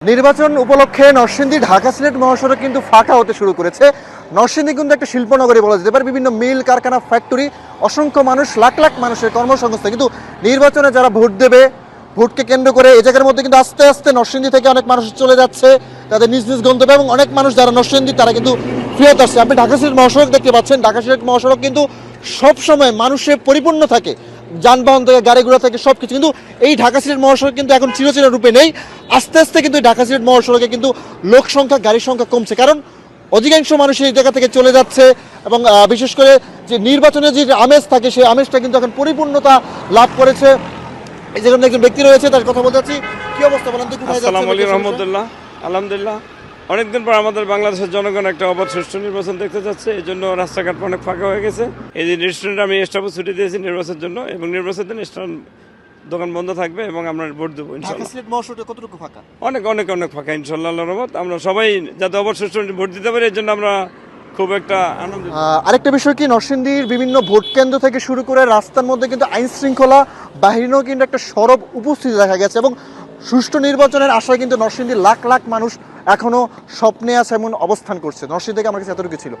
নির্বাচন উপলক্ষে নরসিংদী ঢাকা সিলেট মহাসড়ক কিন্তু ফাঁকা হতে শুরু করেছে। নরসিংদী কিন্তু একটা শিল্পনগরী বলা যেতে পারে, বিভিন্ন মিল কারখানা ফ্যাক্টরি, অসংখ্য মানুষ, লাখ লাখ মানুষের কর্মসংস্থান। কিন্তু নির্বাচনে যারা ভোট দেবে, ভোটকে কেন্দ্র করে এই জায়গার মধ্যে কিন্তু আস্তে আস্তে নরসিংদী থেকে অনেক মানুষ চলে যাচ্ছে তাদের নিজ নিজ গন্তব্যে, এবং অনেক মানুষ যারা নরসিংদী তারা কিন্তু ফেরত আসছে। আপনি ঢাকা সিলেট মহাসড়ক দেখতে পাচ্ছেন, ঢাকা সিলেট মহাসড়ক কিন্তু সবসময় মানুষে পরিপূর্ণ থাকে, যানবাহন থেকে গাড়ি ঘোড়া থেকে সবকিছু। কিন্তু এই ঢাকা সিলেট মহাসড়ক কিন্তু এখন চিরচির রূপে নেই। আস্তে আস্তে কিন্তু ঢাকা সিলেট মহাসড়কে কিন্তু লোক সংখ্যা, গাড়ির সংখ্যা কমছে, কারণ অধিকাংশ মানুষ এই জায়গা থেকে চলে যাচ্ছে। এবং বিশেষ করে যে নির্বাচনের যে আমেজ থাকে, সেই আমেজটা কিন্তু এখন পরিপূর্ণতা লাভ করেছে। এই জায়গায় একজন ব্যক্তি রয়েছে, তার কথা বলতে চাচ্ছি। কি অবস্থা বলেন তো? আসসালামু আলাইকুম রহমতুল্লাহ। আলহামদুলিল্লাহ, অনেকদিন পর আমাদের বাংলাদেশের জনগণ একটা অবাধ সুষ্ঠু নির্বাচন দেখতে যাচ্ছে। এই জন্য রাস্তাঘাট অনেক ফাঁকা হয়ে গেছে। এই যে রেস্টুরেন্ট আমি স্টাফ ছুটি দিয়েছি নির্বাচনের জন্য, এবং নির্বাচনের দিন রেস্টুরেন্ট দোকান বন্ধ থাকবে এবং আমরা ভোট দেবো ইনশাআল্লাহ। ঢাকা সিলেট মহাসড়কে কতটুকু ফাঁকা? অনেক অনেক অনেক ফাঁকা ইনশাআল্লাহ, আল্লাহর রহমত। আমরা সবাই যাতে অবাধ সুষ্ঠু ভোট দিতে পারি, এর জন্য আমরা খুব একটা আনন্দিত। আরেকটা বিষয় কি, নরসিংদীর বিভিন্ন ভোট কেন্দ্র থেকে শুরু করে রাস্তার মধ্যে কিন্তু আইন শৃঙ্খলা বাহিনীও কিন্তু একটা সরব উপস্থিতি দেখা গেছে, এবং সুষ্ঠু নির্বাচনের আশায় কিন্তু নরসিংদীর লাখ লাখ মানুষ এখনো স্বপ্নে আছে এমন অবস্থান করছে। নরসিংদী থেকে আমার কাছে এতটুকু ছিল।